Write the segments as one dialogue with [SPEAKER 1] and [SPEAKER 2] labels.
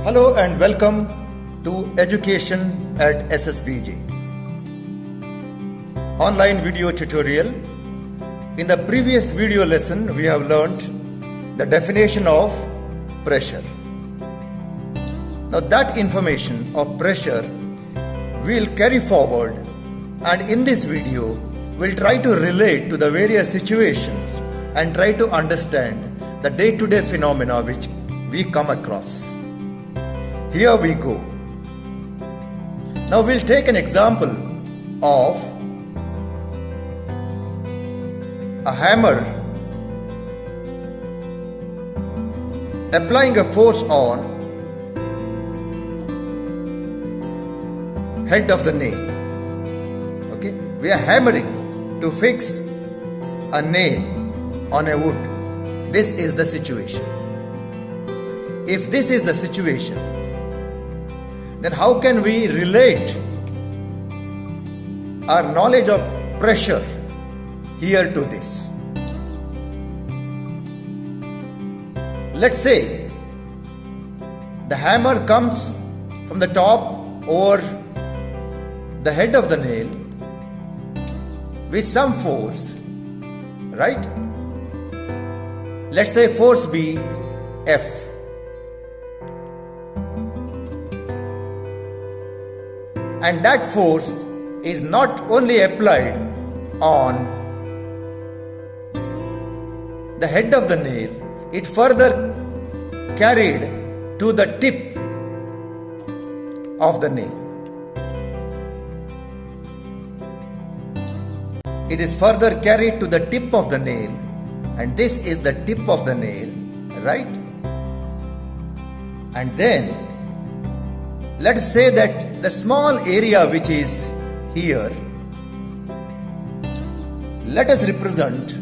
[SPEAKER 1] Hello and welcome to Education at SSBJ online video tutorial. In the previous video lesson, we have learnt the definition of pressure. Now that information of pressure we'll carry forward, and in this video we'll try to relate to the various situations and try to understand the day-to-day phenomena which we come across. Here we go. Now we'll take an example of a hammer applying a force on head of the nail. Okay, we are hammering to fix a nail on a wood. This is the situation. If this is the situation, then how can we relate our knowledge of pressure here to this? Let's say the hammer comes from the top over the head of the nail with some force, right? Let's say force be F. And that force is not only applied on the head of the nail, it further carried to the tip of the nail. It is further carried to the tip of the nail, and this is the tip of the nail, right? And then let us say that the small area which is here, let us represent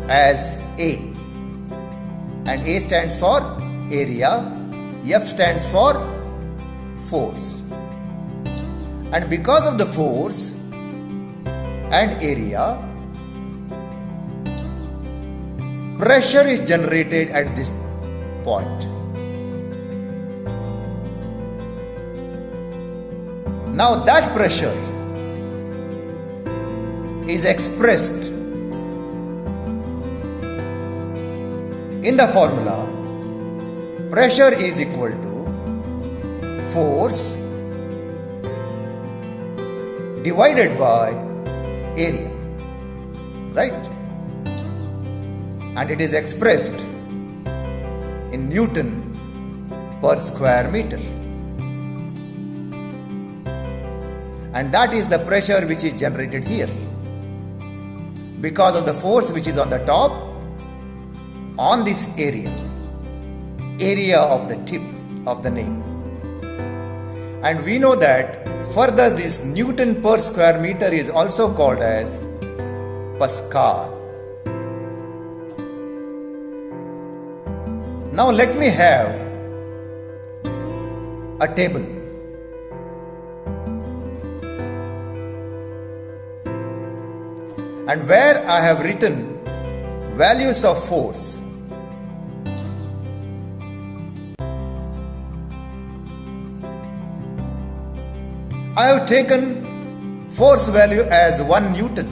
[SPEAKER 1] as A, and A stands for area, F stands for force, and because of the force and area, pressure is generated at this point. Now that pressure is expressed in the formula. Pressure is equal to force divided by area, right? And it is expressed in Newton per square meter. And that is the pressure which is generated here because of the force which is on the top on this area of the tip of the nail. And we know that further this Newton per square meter is also called as Pascal. Now let me have a table. And where I have written values of force. I have taken force value as 1 Newton.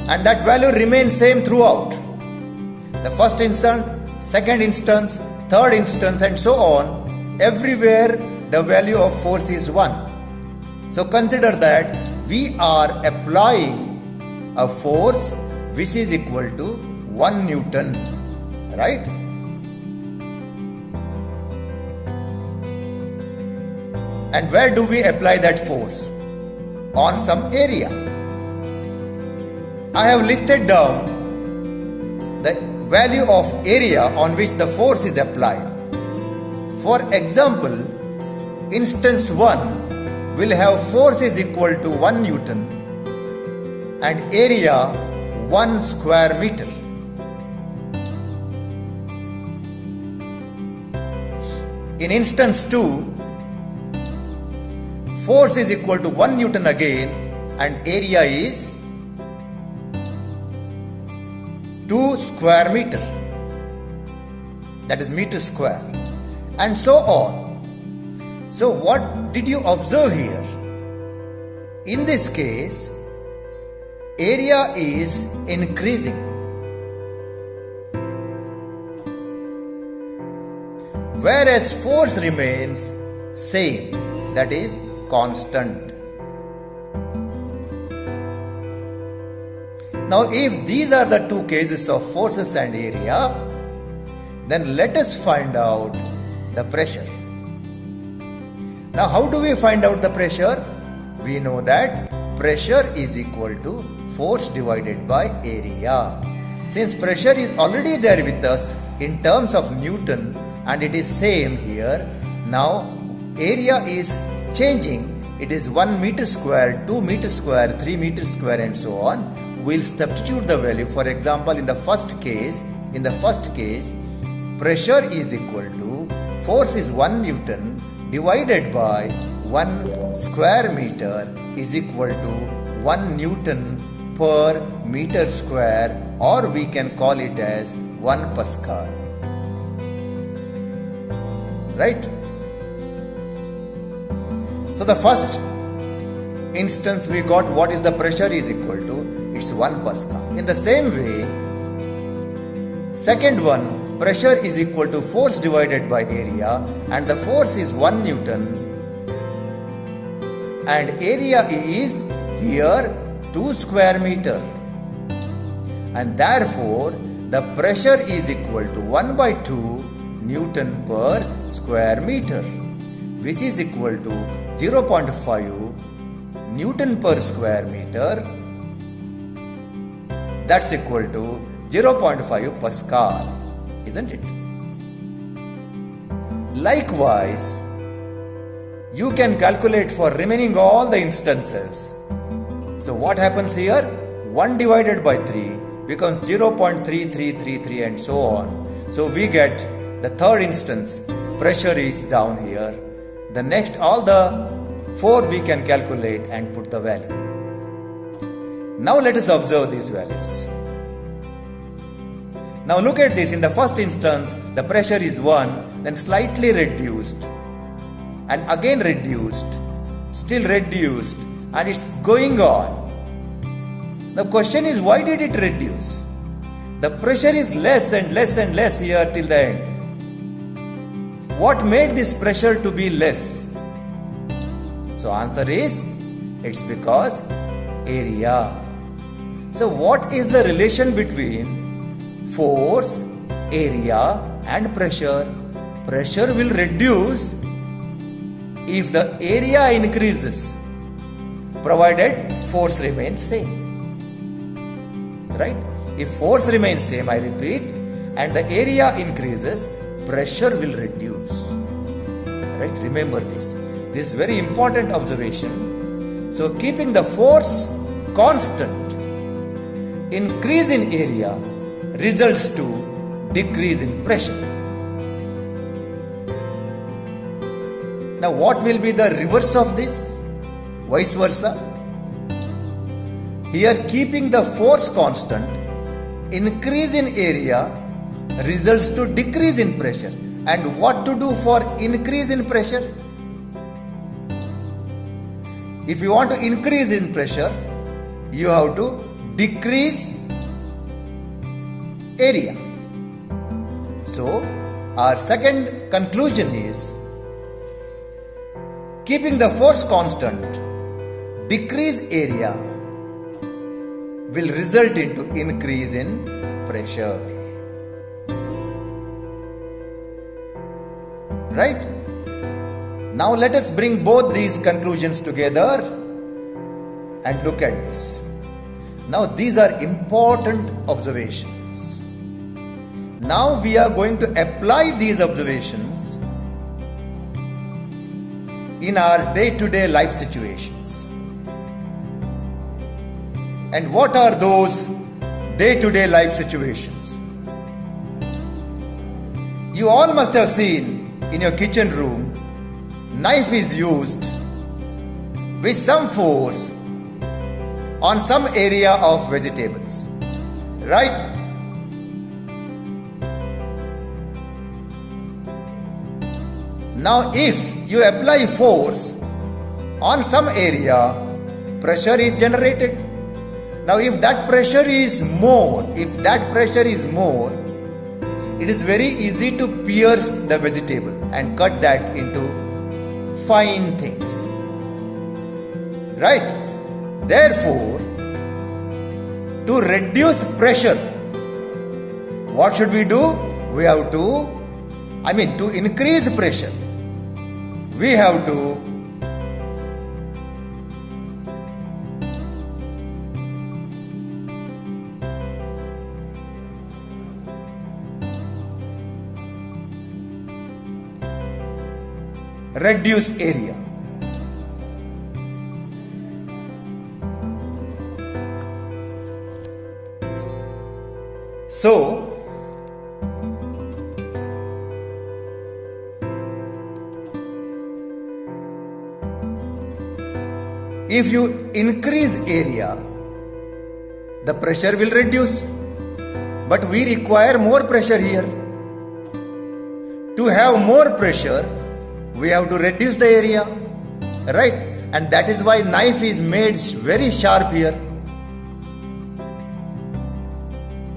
[SPEAKER 1] And that value remains same throughout. The first instance, second instance, third instance, and so on. Everywhere the value of force is 1. So consider that we are applying a force which is equal to 1 Newton, right? And where do we apply that force? On some area. I have listed down the value of area on which the force is applied. For example, instance 1 will have force is equal to 1 Newton and area 1 square meter. In instance 2, force is equal to 1 Newton again and area is 2 square meter, that is meter square, and so on. So what did you observe here? In this case, area is increasing, whereas force remains same, that is constant. Now if these are the two cases of forces and area, then let us find out the pressure. Now how do we find out the pressure? We know that pressure is equal to force divided by area. Since pressure is already there with us in terms of Newton and it is same here, now area is changing. It is 1 meter square, 2 meter square, 3 meter square and so on. We'll substitute the value. For example, in the first case, pressure is equal to force is 1 Newton divided by 1 square meter is equal to 1 Newton per meter square, or we can call it as 1 Pascal. Right? So the first instance we got what is the pressure is equal to, it's 1 Pascal. In the same way, second one, pressure is equal to force divided by area, and the force is 1 Newton and area is here 2 square meter, and therefore the pressure is equal to 1 by 2 Newton per square meter, which is equal to 0.5 Newton per square meter, that's equal to 0.5 Pascal, isn't it? Likewise, you can calculate for remaining all the instances. So what happens here? 1 divided by 3 becomes 0.3333 and so on. So we get the third instance, pressure is down here. The next, all the 4 we can calculate and put the value. Now let us observe these values. Now look at this. In the first instance, the pressure is 1, then slightly reduced, and again reduced, still reduced, and it's going on. The question is, why did it reduce? The pressure is less and less and less here till the end. What made this pressure to be less? So answer is, it's because area. So what is the relation between force, area and pressure? Pressure will reduce if the area increases, provided force remains same. Right? If force remains same, I repeat, and the area increases, pressure will reduce. Right? Remember this. This is very important observation. So keeping the force constant, increase in area results to decrease in pressure. Now what will be the reverse of this? Vice versa. Here keeping the force constant, increase in area results to decrease in pressure. And what to do for increase in pressure? If you want to increase in pressure, you have to decrease area. So our second conclusion is, keeping the force constant, decrease area will result into increase in pressure. Right? Now let us bring both these conclusions together and look at this. Now these are important observations. Now we are going to apply these observations in our day-to-day life situations. And what are those day-to-day life situations? You all must have seen in your kitchen room, knife is used with some force on some area of vegetables, right? Now if you apply force on some area, pressure is generated. Now if that pressure is more, it is very easy to pierce the vegetable and cut that into fine things. Right? Therefore, to reduce pressure, what should we do? We have to increase pressure, we have to reduce area. So, if you increase area, the pressure will reduce. But we require more pressure here. To have more pressure, we have to reduce the area, right? And that is why knife is made very sharp here.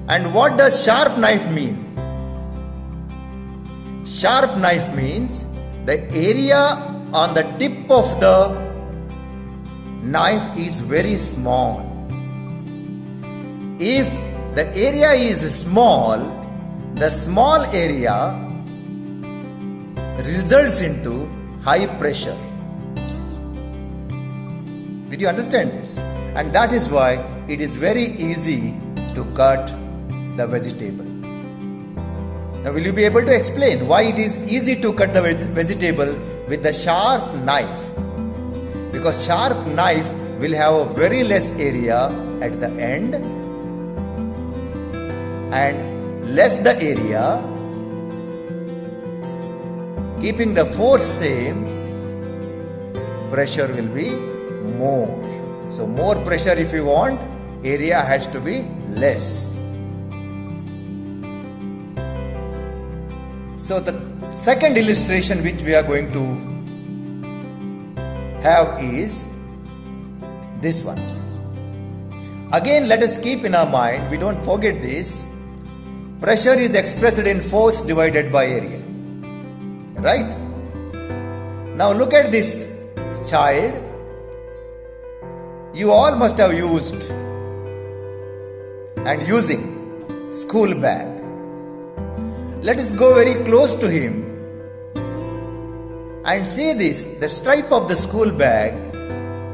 [SPEAKER 1] And what does sharp knife mean? Sharp knife means the area on the tip of the knife is very small. If the area is small, the small area results into high pressure. Did you understand this? And that is why it is very easy to cut the vegetable. Now will you be able to explain why it is easy to cut the vegetable with the sharp knife? Because sharp knife will have a very less area at the end, and less the area, keeping the force same, pressure will be more. So more pressure if you want, area has to be less. So the second illustration which we are going to have is this one. Again, let us keep in our mind, we don't forget this, pressure is expressed in force divided by area. Right? Now look at this child. You all must have used and using school bag. Let us go very close to him and see this. The stripe of the school bag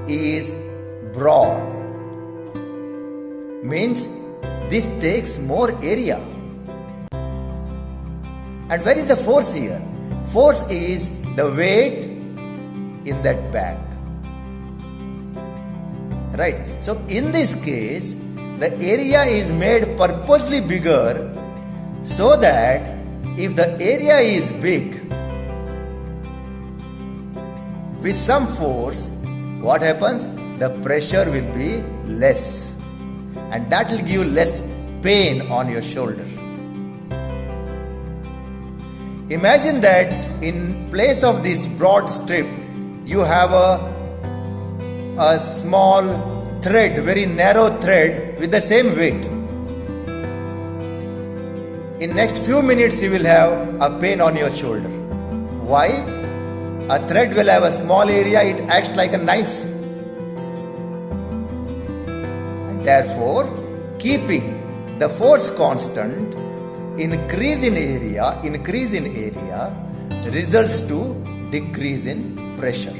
[SPEAKER 1] is broad. Means this takes more area. And where is the force here? Force is the weight in that bag. Right? So in this case, the area is made purposely bigger so that if the area is big, with some force, what happens? The pressure will be less, and that will give less pain on your shoulder. Imagine that in place of this broad strip, you have a small thread, very narrow thread with the same weight. In next few minutes you will have a pain on your shoulder. Why? A thread will have a small area, it acts like a knife. And therefore, keeping the force constant, increase in area results to decrease in pressure.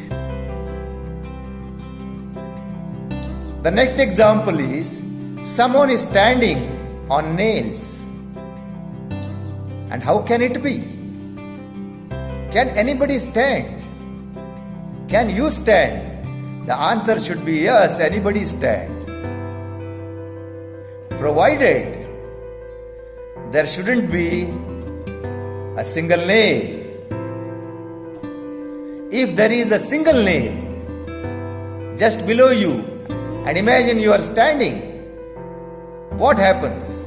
[SPEAKER 1] The next example is someone is standing on nails. And how can it be? Can anybody stand? Can you stand? The answer should be yes, anybody stand. Provided there shouldn't be a single nail. If there is a single nail just below you, and imagine you are standing, what happens?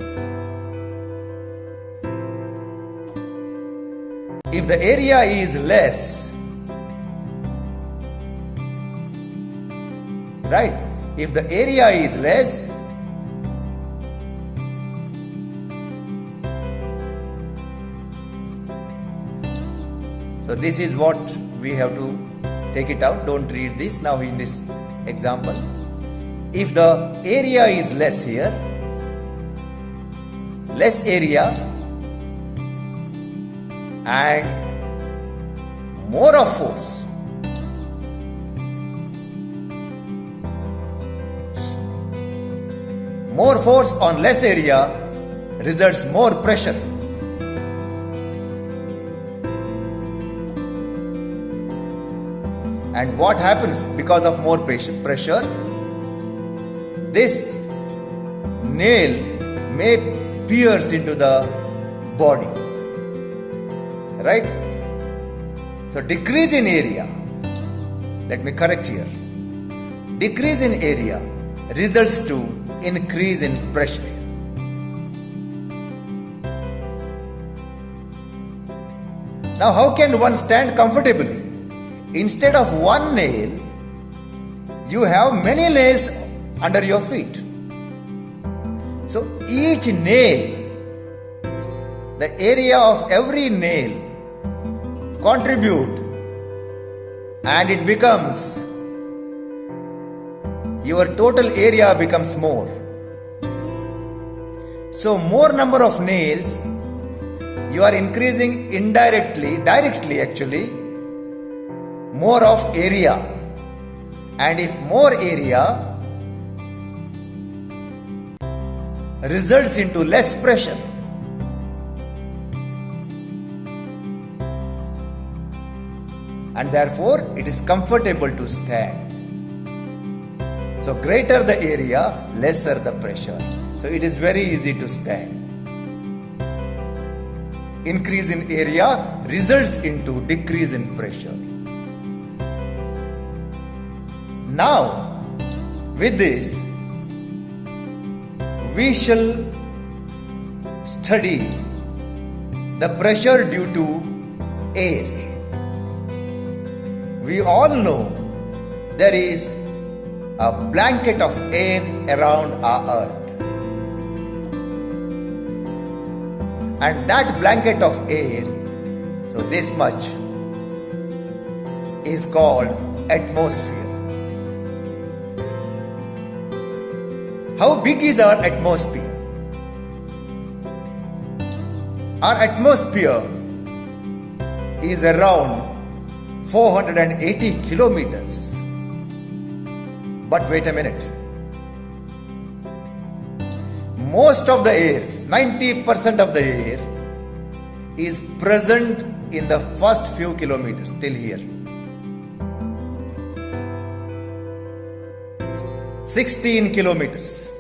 [SPEAKER 1] if the area is less, right? If the area is less, so this is what we have to take it out. Don't read this now in this example. If the area is less here, less area and more of force, more force on less area results more pressure. And what happens because of more pressure? This nail may pierce into the body, right? So decrease in area, let me correct here, decrease in area results to increase in pressure. Now how can one stand comfortably? Instead of one nail, you have many nails under your feet. So each nail, the area of every nail contribute, and it becomes, your total area becomes more. So more number of nails, you are increasing indirectly, directly actually, more of area. And if more area results into less pressure. And therefore it is comfortable to stand. So greater the area, lesser the pressure. So it is very easy to stand. Increase in area results into decrease in pressure. Now, with this, we shall study the pressure due to air. We all know there is a blanket of air around our earth. And that blanket of air, so this much, is called atmosphere. How big is our atmosphere? Our atmosphere is around 480 kilometers. But wait a minute. Most of the air, 90% of the air, is present in the first few kilometers till here. 16 kilometers.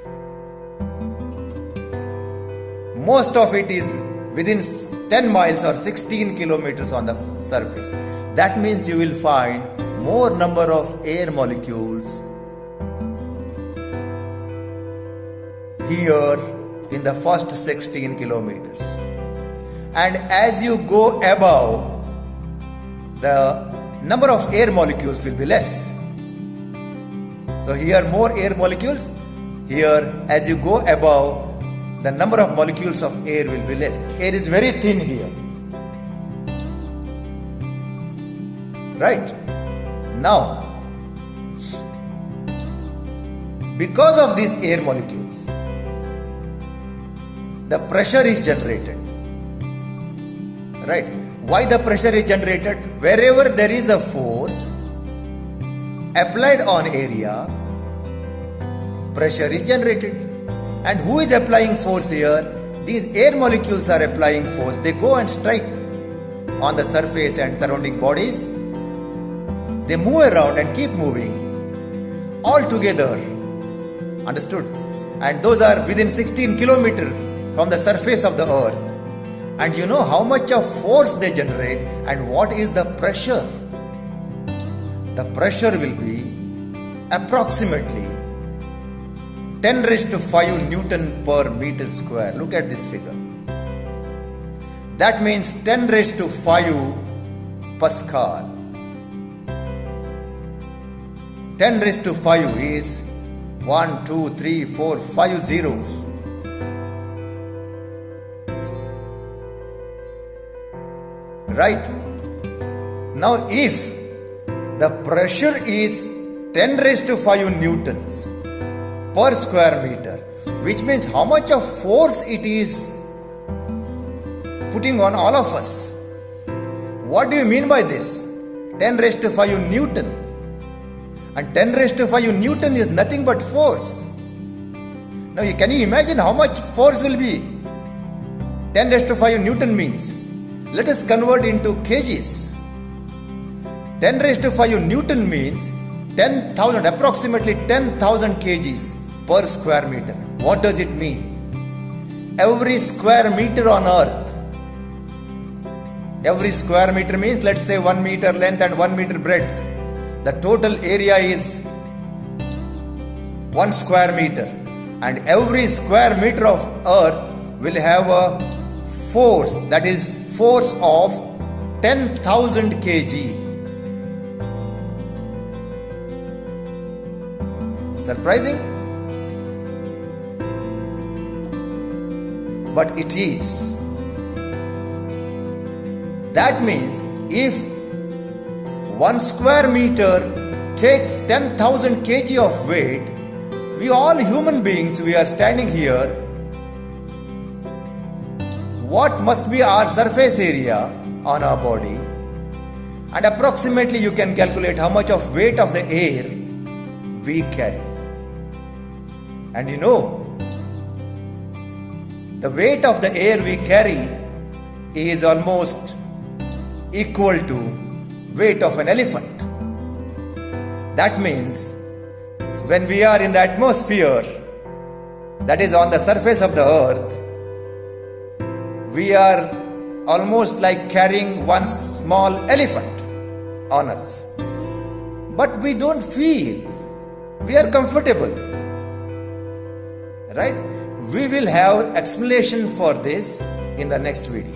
[SPEAKER 1] Most of it is within 10 miles or 16 kilometers on the surface. That means you will find more number of air molecules here in the first 16 kilometers. And as you go above, the number of air molecules will be less. So here more air molecules, here as you go above, the number of molecules of air will be less. Air is very thin here. Right? Now, because of these air molecules, the pressure is generated. Right? Why the pressure is generated? Wherever there is a force applied on area, pressure is generated. And who is applying force here? These air molecules are applying force. They go and strike on the surface and surrounding bodies. They move around and keep moving all together. Understood? And those are within 16 kilometers from the surface of the earth. And you know how much of force they generate and what is the pressure? The pressure will be approximately 10⁵ Newton per meter square. Look at this figure. That means 10 raised to 5 Pascal. 10 raised to 5 is 1, 2, 3, 4, 5 zeros. Right? Now if the pressure is 10 raised to 5 newtons per square meter, which means how much of force it is putting on all of us. What do you mean by this? 10 raised to 5 newton. And 10 raised to 5 newton is nothing but force. Now can you imagine how much force will be? 10 raised to 5 newton means. Let us convert into kgs. 10 raised to 5 newton means 10,000, approximately 10,000 kgs per square meter. What does it mean? Every square meter on earth. Every square meter means, let's say, 1 meter length and 1 meter breadth. The total area is 1 square meter. And every square meter of earth will have a force, that is force of 10,000 kg. Surprising? But it is. That means if 1 square meter takes 10,000 kg of weight, we all human beings, we are standing here, what must be our surface area on our body? And approximately you can calculate how much of weight of the air we carry. And you know, the weight of the air we carry is almost equal to weight of an elephant. That means when we are in the atmosphere, that is on the surface of the earth, we are almost like carrying one small elephant on us. But we don't feel, we are comfortable. Right? We will have explanation for this in the next video.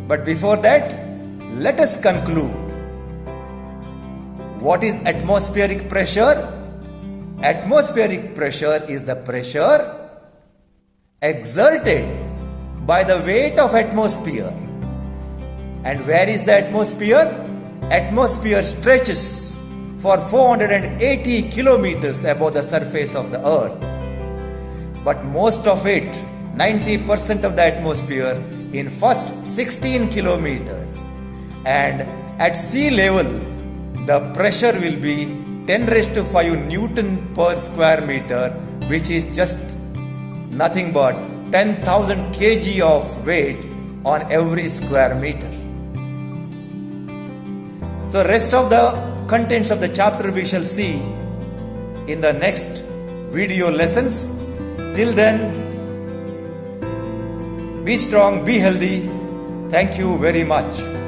[SPEAKER 1] But before that, let us conclude. What is atmospheric pressure? Atmospheric pressure is the pressure exerted by the weight of atmosphere. And where is the atmosphere? Atmosphere stretches for 480 kilometers above the surface of the earth. But most of it, 90% of the atmosphere, in first 16 kilometers. And at sea level, the pressure will be 10 raised to 5 Newton per square meter, which is just nothing but 10,000 kg of weight on every square meter. So rest of the contents of the chapter we shall see in the next video lessons. Till then, be strong, be healthy. Thank you very much.